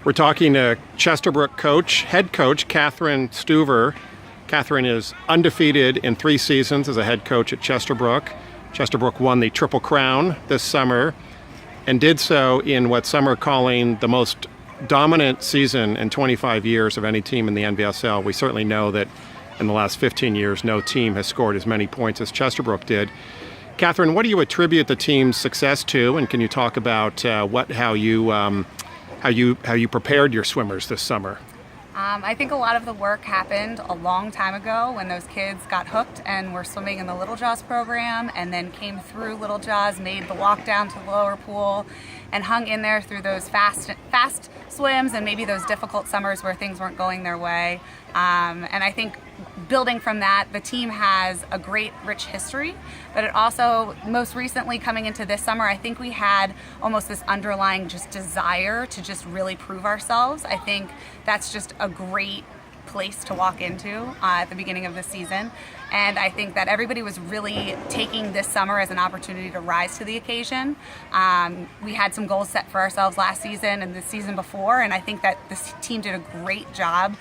We're talking to Chesterbrook head coach, Catherine Stuver. Catherine is undefeated in 3 seasons as a head coach at Chesterbrook. Chesterbrook won the Triple Crown this summer and did so in what some are calling the most dominant season in 25 years of any team in the NVSL. We certainly know that in the last 15 years, no team has scored as many points as Chesterbrook did. Catherine, what do you attribute the team's success to, and can you talk about how you prepared your swimmers this summer? I think a lot of the work happened a long time ago when those kids got hooked and were swimming in the Little Jaws program and then came through Little Jaws, made the walk down to the lower pool, and hung in there through those fast swims and maybe those difficult summers where things weren't going their way. And I think building from that, the team has a great, rich history, but it also, most recently coming into this summer, I think we had almost this underlying just desire to just really prove ourselves. I think that's just a great place to walk into at the beginning of the season. And I think that everybody was really taking this summer as an opportunity to rise to the occasion. We had some goals set for ourselves last season and the season before, and I think that this team did a great job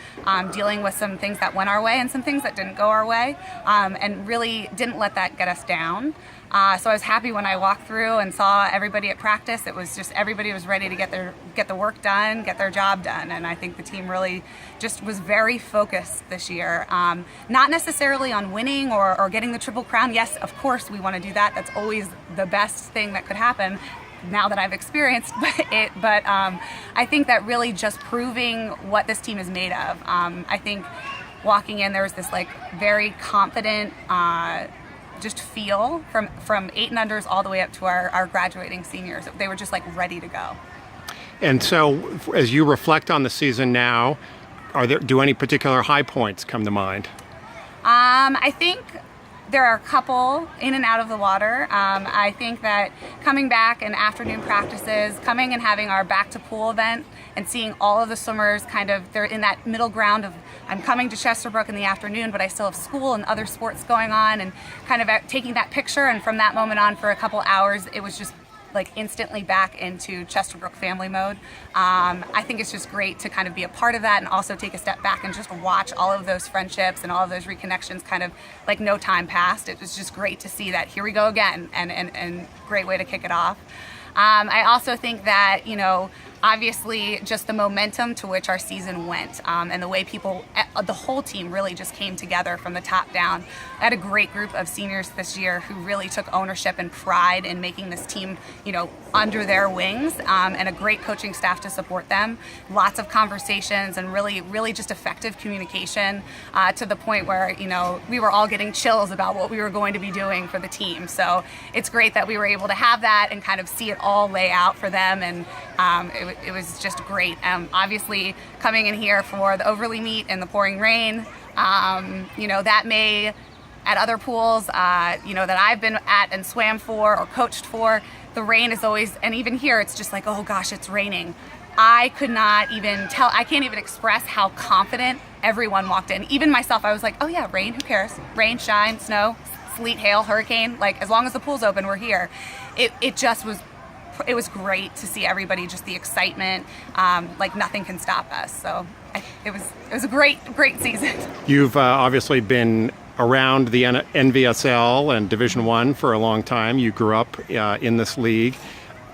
dealing with some things that went our way and some things that didn't go our way, and really didn't let that get us down. So I was happy when I walked through and saw everybody at practice. It was just everybody was ready to get the work done, get their job done, and I think the team really just was very focused this year. Not necessarily on winning or getting the Triple Crown. Yes, of course we want to do that. That's always the best thing that could happen now that I've experienced it. But I think that really just proving what this team is made of. I think walking in, there was this like very confident just feel from 8 and unders all the way up to our graduating seniors. They were just like ready to go. And so as you reflect on the season now, do any particular high points come to mind? I think there are a couple in and out of the water. I think that coming back in afternoon practices, coming and having our back to pool event and seeing all of the swimmers they're in that middle ground of I'm coming to Chesterbrook in the afternoon, but I still have school and other sports going on, and kind of taking that picture. And from that moment on for a couple hours, it was just like instantly back into Chesterbrook family mode. I think it's just great to kind of be a part of that and also take a step back and just watch all of those friendships and all of those reconnections kind of like no time passed. It was just great to see that here we go again, and great way to kick it off. I also think that, obviously just the momentum to which our season went, and the way the whole team really just came together from the top down. I had a great group of seniors this year who really took ownership and pride in making this team, under their wings, and a great coaching staff to support them. Lots of conversations and really, really just effective communication, to the point where, we were all getting chills about what we were going to be doing for the team. So it's great that we were able to have that and kind of see it all lay out for them, and it was just great. Obviously, coming in here for the Overly meet in the pouring rain, that may, at other pools, that I've been at and swam for or coached for, the rain is always, and even here, it's just like, oh gosh, it's raining. I can't even express how confident everyone walked in. Even myself, I was like, oh yeah, rain, who cares? Rain, shine, snow, sleet, hail, hurricane, like as long as the pool's open, we're here. It was great to see everybody, just the excitement, like nothing can stop us. So it was a great season. You've obviously been around the NVSL and Division I for a long time. You grew up in this league.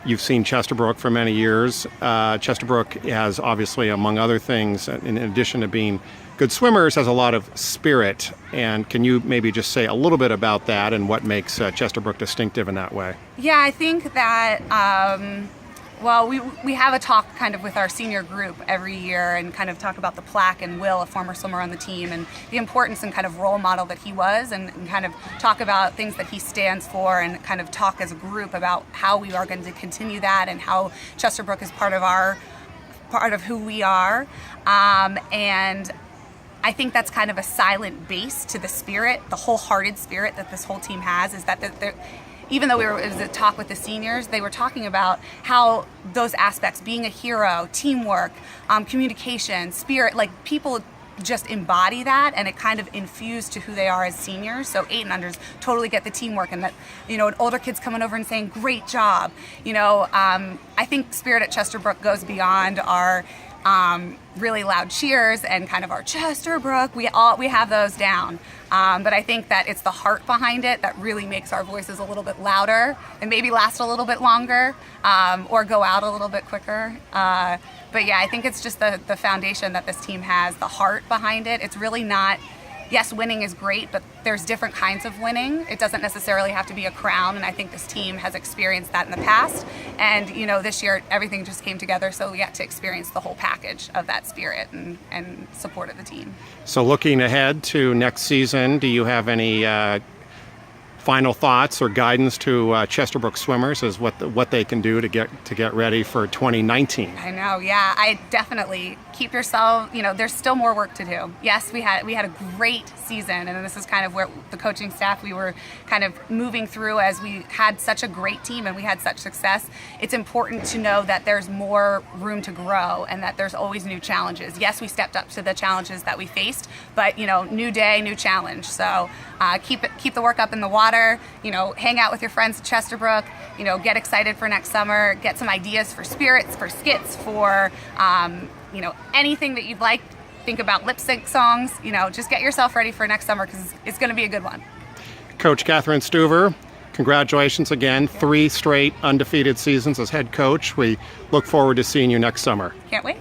You've seen Chesterbrook for many years. Chesterbrook has obviously, among other things, in addition to being good swimmers, has a lot of spirit. And can you maybe just say a little bit about that and what makes Chesterbrook distinctive in that way? Yeah, I think that, we have a talk kind of with our senior group every year and kind of talk about the plaque and Will, a former swimmer on the team, and the importance and kind of role model that he was, and kind of talk about things that he stands for, and kind of talk as a group about how we are going to continue that and how Chesterbrook is part of who we are. And I think that's kind of a silent base to the spirit, the wholehearted spirit that this whole team has, is that even though it was a talk with the seniors, they were talking about how those aspects, being a hero, teamwork, communication, spirit, like people just embody that, and it kind of infused to who they are as seniors. So 8 and unders totally get the teamwork, and that, and older kids coming over and saying, great job. I think spirit at Chesterbrook goes beyond our really loud cheers and kind of our Chesterbrook. We have those down. But I think that it's the heart behind it that really makes our voices a little bit louder and maybe last a little bit longer, or go out a little bit quicker. But yeah, I think it's just the foundation that this team has, the heart behind it. It's really not, yes, winning is great, but there's different kinds of winning. It doesn't necessarily have to be a crown, and I think this team has experienced that in the past. And this year everything just came together, so we got to experience the whole package of that spirit and support of the team. So looking ahead to next season, do you have any final thoughts or guidance to Chesterbrook swimmers as what they can do to get ready for 2019? I know, yeah. I definitely keep yourself, there's still more work to do. Yes, we had a great season, and this is kind of where the coaching staff, we were kind of moving through as we had such a great team and we had such success. It's important to know that there's more room to grow and that there's always new challenges. Yes, we stepped up to the challenges that we faced, but new day, new challenge. So keep the work up in the water. Hang out with your friends at Chesterbrook, get excited for next summer, get some ideas for spirits, for skits, for anything that you'd like. Think about lip sync songs, just get yourself ready for next summer because it's going to be a good one. Coach Catherine Stuver, congratulations again. 3 straight undefeated seasons as head coach. We look forward to seeing you next summer. Can't wait.